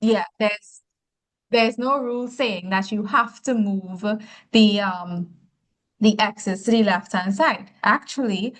Yeah, there's no rule saying that you have to move the um the x's to the left hand side. Actually,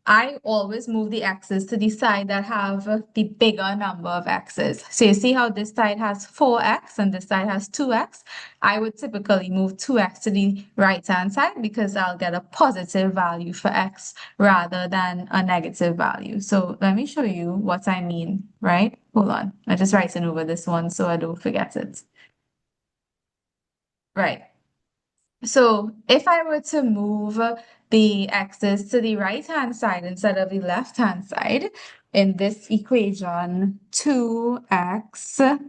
I always move the x's to the side that have the bigger number of x's. So you see how this side has 4x and this side has 2x? I would typically move 2x to the right hand side because I'll get a positive value for x rather than a negative value. So let me show you what I mean, right? Hold on. I'm just writing over this one so I don't forget it. Right. So if I were to move the x's to the right-hand side instead of the left-hand side, in this equation, 2x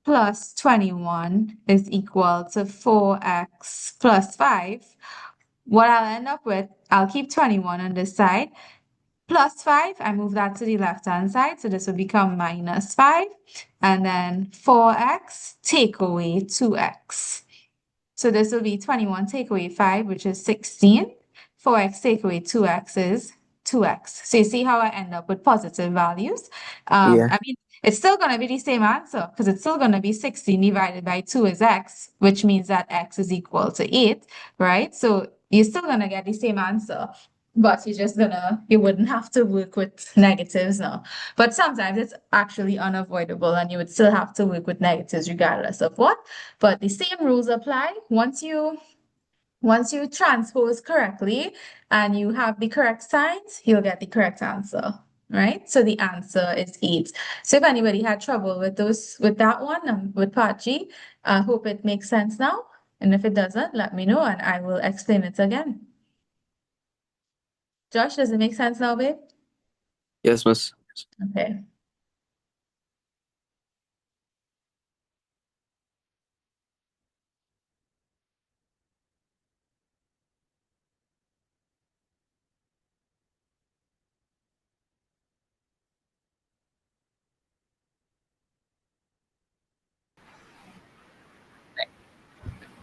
plus 21 is equal to 4x plus 5. What I'll end up with, I'll keep 21 on this side, plus 5, I move that to the left-hand side, so this will become minus 5, and then 4x take away 2x. So this will be 21 take away 5, which is 16. 4x take away 2x is 2x. So you see how I end up with positive values? Yeah. I mean, it's still going to be the same answer because it's still going to be 16 divided by 2 is x, which means that x is equal to 8, right? So you're still going to get the same answer, but you wouldn't have to work with negatives now. But sometimes it's actually unavoidable and you would still have to work with negatives regardless of what. But the same rules apply. Once you transpose correctly and you have the correct signs, you'll get the correct answer. Right? So the answer is 8. So if anybody had trouble with that one, with part G, I hope it makes sense now. And if it doesn't, let me know and I will explain it again. Josh, does it make sense now, babe? Yes, miss. Okay.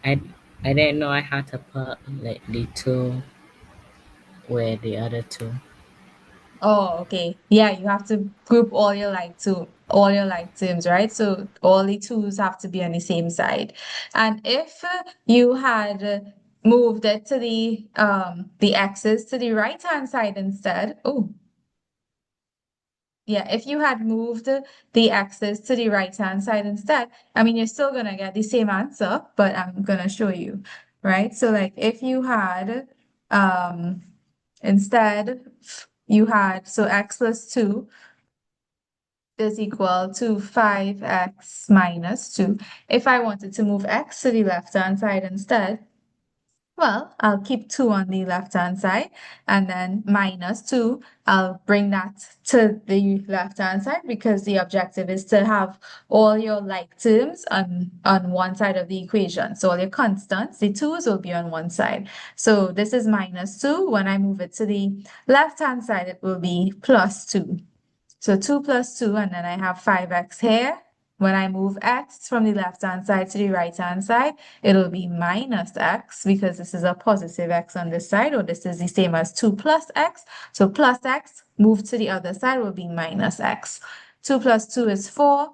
I I didn't know I had to put like the two where the other two. Oh, okay. Yeah, you have to group all your like terms, right? So all the twos have to be on the same side. And if you had moved it to the x's to the right hand side instead, oh, yeah, if you had moved the x's to the right hand side instead, I mean you're still gonna get the same answer, but I'm gonna show you, right? So like if you had instead you had so x plus 2 is equal to 5x minus 2. If I wanted to move x to the left-hand side instead, well, I'll keep 2 on the left-hand side and then minus 2. I'll bring that to the left-hand side because the objective is to have all your like terms on one side of the equation. So all your constants, the 2's will be on one side. So this is minus 2. When I move it to the left-hand side, it will be plus 2. So 2 plus 2, and then I have 5x here. When I move x from the left-hand side to the right-hand side, it'll be minus x because this is a positive x on this side, or this is the same as 2 plus x. So plus x, move to the other side, will be minus x. 2 plus 2 is 4.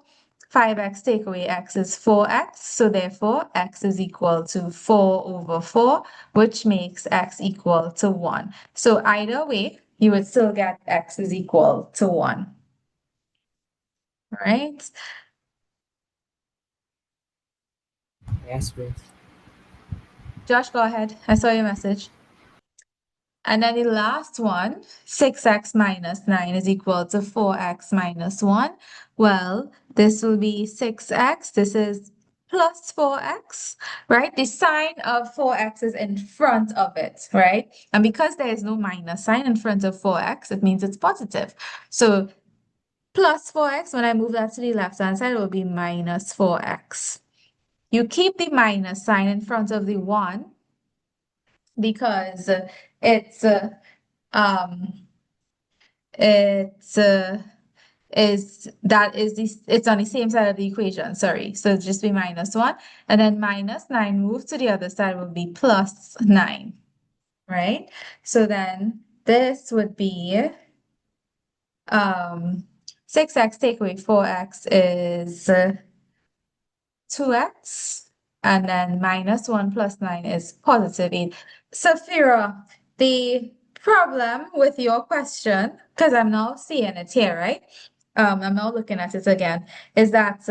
5x take away x is 4x. So therefore, x is equal to 4 over 4, which makes x equal to 1. So either way, you would still get x is equal to 1. Right? Yes, miss. Josh, go ahead. I saw your message. And then the last one, 6x minus 9 is equal to 4x minus 1. Well, this will be 6x. This is plus 4x, right? The sign of 4x is in front of it, right? And because there is no minus sign in front of 4x, it means it's positive. So plus 4x, when I move that to the left-hand side, it will be minus 4x. You keep the minus sign in front of the 1 because it's um it's is that is the it's on the same side of the equation, sorry. So just be minus 1 and then minus 9 move to the other side will be plus 9, right? So then this would be um 6x take away 4x is 2x, and then minus 1 plus 9 is positive 8. Safira, the problem with your question, because I'm now seeing it here, right? I'm now looking at it again, is that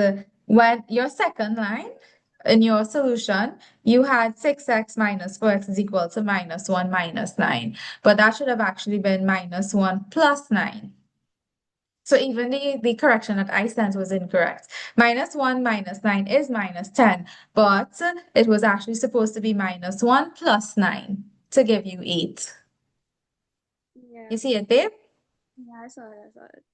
when your second line in your solution, you had 6x minus 4x is equal to minus 1 minus 9, but that should have actually been minus 1 plus 9. So even the correction that I sent was incorrect. Minus 1 minus 9 is minus 10, but it was actually supposed to be minus 1 plus 9 to give you 8. Yeah. You see it, babe? Yeah, I saw it. I saw it.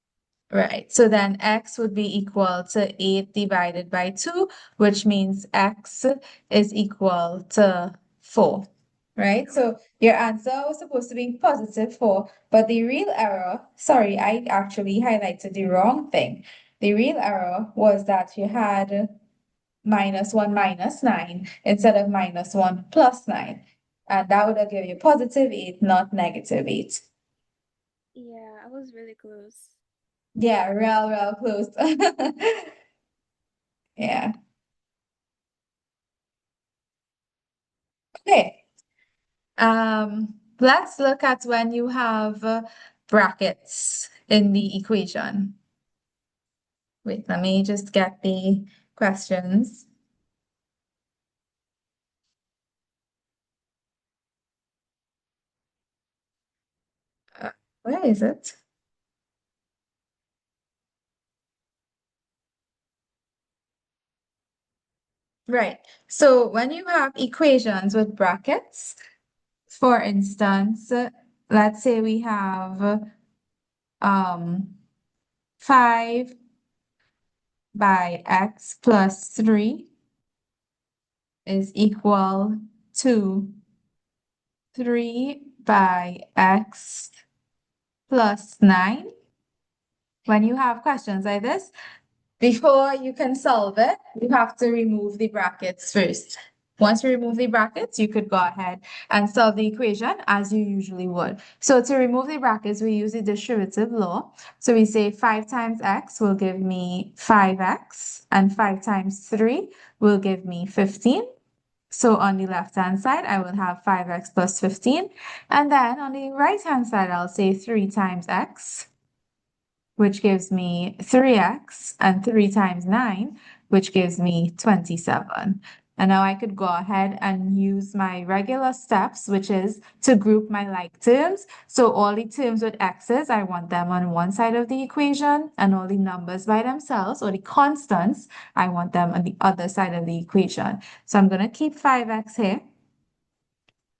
Right. So then x would be equal to 8 divided by 2, which means x is equal to 4. Right? So your answer was supposed to be positive 4, but the real error, sorry, I actually highlighted the wrong thing. The real error was that you had minus 1 minus 9 instead of minus 1 plus 9. And that would have given you positive 8, not negative 8. Yeah, I was really close. Yeah, real close. Yeah. Okay. Let's look at when you have brackets in the equation. Wait, let me just get the questions. Where is it? Right. So when you have equations with brackets, for instance, let's say we have 5 by x plus 3 is equal to 3 by x plus 9. When you have questions like this, before you can solve it, you have to remove the brackets first. Once you remove the brackets, you could go ahead and solve the equation as you usually would. So to remove the brackets, we use the distributive law. So we say 5 times x will give me 5x, and 5 times 3 will give me 15. So on the left-hand side, I will have 5x plus 15. And then on the right-hand side, I'll say 3 times x, which gives me 3x, and 3 times 9, which gives me 27. And now I could go ahead and use my regular steps, which is to group my like terms. So all the terms with x's, I want them on one side of the equation, and all the numbers by themselves, or the constants, I want them on the other side of the equation. So I'm going to keep 5x here.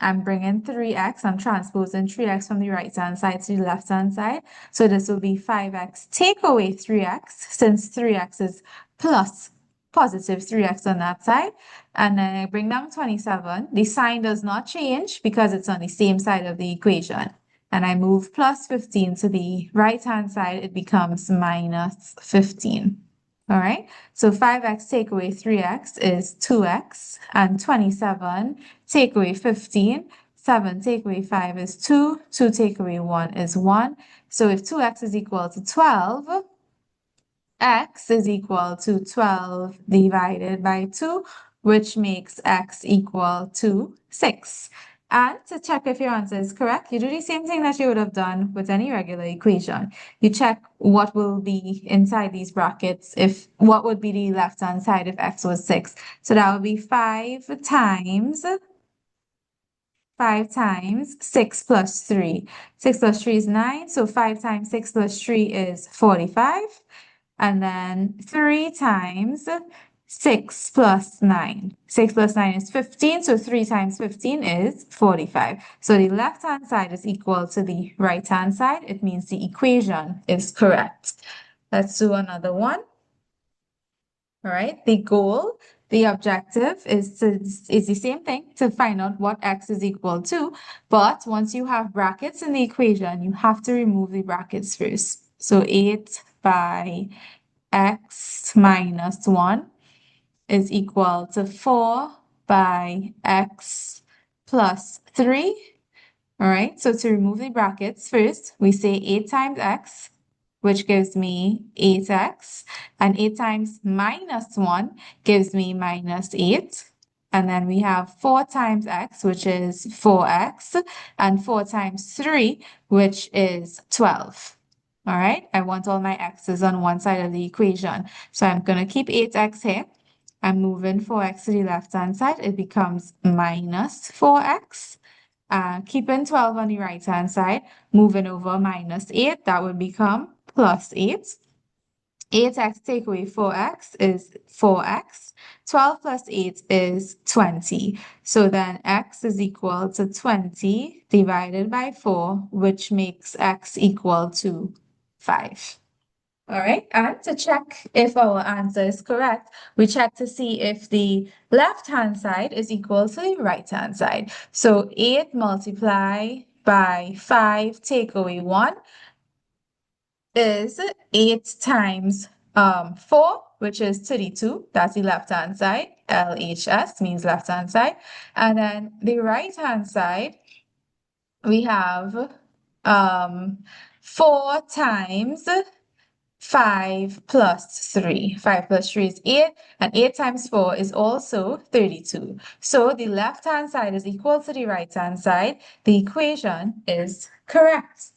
I'm bringing 3x, I'm transposing 3x from the right-hand side to the left-hand side. So this will be 5x take away 3x, since 3x is plus positive 3x on that side. And then I bring down 27. The sign does not change because it's on the same side of the equation. And I move plus 15 to the right-hand side, it becomes minus 15. All right, so 5x take away 3x is 2x, and 27 take away 15, 7 take away 5 is 2, 2 take away 1 is 1. So if 2x is equal to 12, x is equal to 12 divided by 2, which makes x equal to 6. And to check if your answer is correct, you do the same thing that you would have done with any regular equation. You check what will be inside these brackets, if what would be the left-hand side if x was 6. So that would be 5 times 6 plus 3. 6 plus 3 is 9, so 5 times 6 plus 3 is 45. And then 3 times 6 plus 9. 6 plus 9 is 15, so 3 times 15 is 45. So the left-hand side is equal to the right-hand side. It means the equation is correct. Let's do another one. All right, the goal, the objective is the same thing, to find out what x is equal to. But once you have brackets in the equation, you have to remove the brackets first. So 8 by x minus 1 is equal to 4 by x plus 3. All right, so to remove the brackets first, we say 8 times x which gives me 8x, and 8 times minus 1 gives me minus 8. And then we have 4 times x, which is 4x, and 4 times 3, which is 12. All right, I want all my x's on one side of the equation. So I'm going to keep 8x here. I'm moving 4x to the left-hand side. It becomes minus 4x. Keeping 12 on the right-hand side, moving over minus 8, that would become plus 8. 8x take away 4x is 4x. 12 plus 8 is 20. So then x is equal to 20 divided by 4, which makes x equal to 5. All right, and to check if our answer is correct, we check to see if the left-hand side is equal to the right-hand side. So 8 multiplied by 5 take away 1 is 8 times 4, which is 32. That's the left-hand side. LHS means left-hand side. And then the right-hand side, we have 4 times 5 plus 3. 5 plus 3 is 8, and 8 times 4 is also 32. So the left-hand side is equal to the right-hand side. The equation is correct.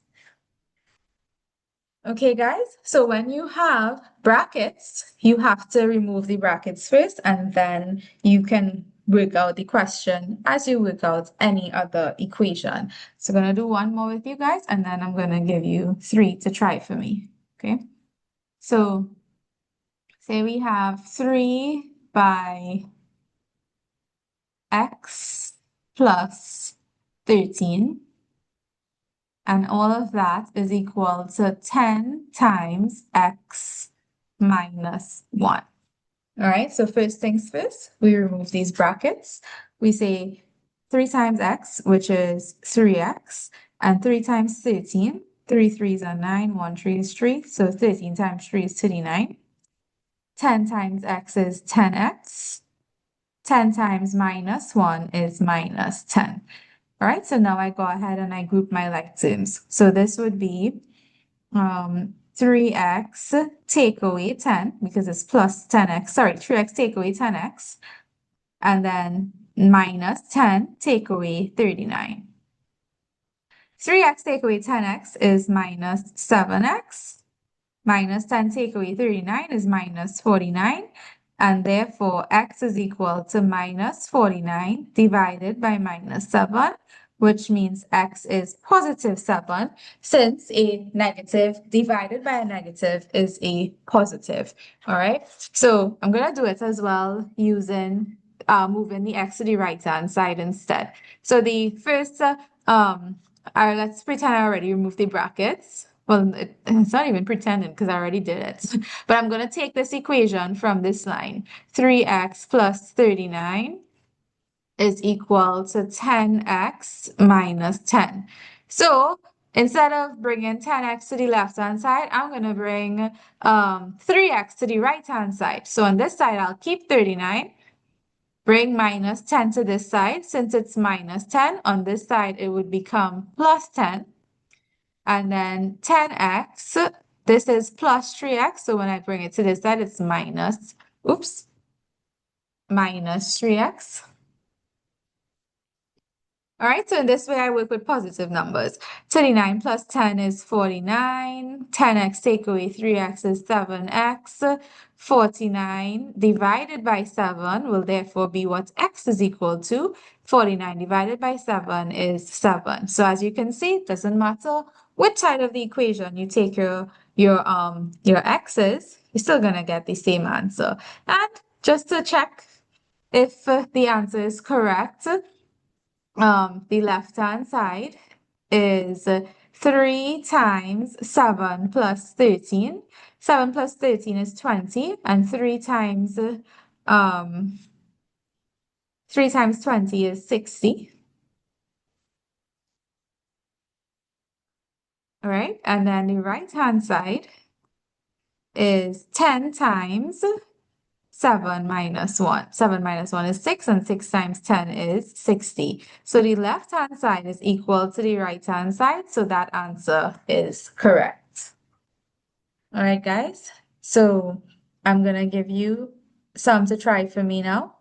Okay, guys, so when you have brackets, you have to remove the brackets first, and then you can work out the question as you work out any other equation. So I'm going to do one more with you guys, and then I'm going to give you 3 to try for me. Okay, so say we have 3 by x plus 13. And all of that is equal to 10 times x minus 1. All right, so first things first, we remove these brackets. We say 3 times x, which is 3x, and 3 times 13. 3 3s are 9, 1 3 is 3, so 13 times 3 is 39. 10 times x is 10x. 10 times minus 1 is minus 10. All right, so now I go ahead and I group my like terms. So this would be 3x take away 10, because it's plus 10x. Sorry, 3x take away 10x. And then minus 10 take away 39. 3x take away 10x is minus 7x. Minus 10 take away 39 is minus 49. And therefore, x is equal to minus 49 divided by minus 7, which means x is positive 7, since a negative divided by a negative is a positive. All right, so I'm going to do it as well using moving the x to the right-hand side instead. So the first, let's pretend I already removed the brackets. Well, it's not even pretending because I already did it. But I'm going to take this equation from this line. 3x plus 39 is equal to 10x minus 10. So instead of bringing 10x to the left-hand side, I'm going to bring 3x to the right-hand side. So on this side, I'll keep 39. Bring minus 10 to this side. Since it's minus 10, on this side, it would become plus 10. And then 10x, this is plus 3x. So when I bring it to this side, it's minus 3x. All right, so in this way, I work with positive numbers. 39 plus 10 is 49. 10x take away 3x is 7x. 49 divided by 7 will therefore be what x is equal to. 49 divided by 7 is 7. So as you can see, it doesn't matter which side of the equation you take your x's, you're still gonna get the same answer. And just to check if the answer is correct, the left-hand side is 3 times 7 plus 13. 7 plus 13 is 20, and 3 times 20 is 60. All right, and then the right-hand side is 10 times 7 minus 1. 7 minus 1 is 6, and 6 times 10 is 60. So the left-hand side is equal to the right-hand side, so that answer is correct. All right, guys. So I'm gonna give you some to try for me now.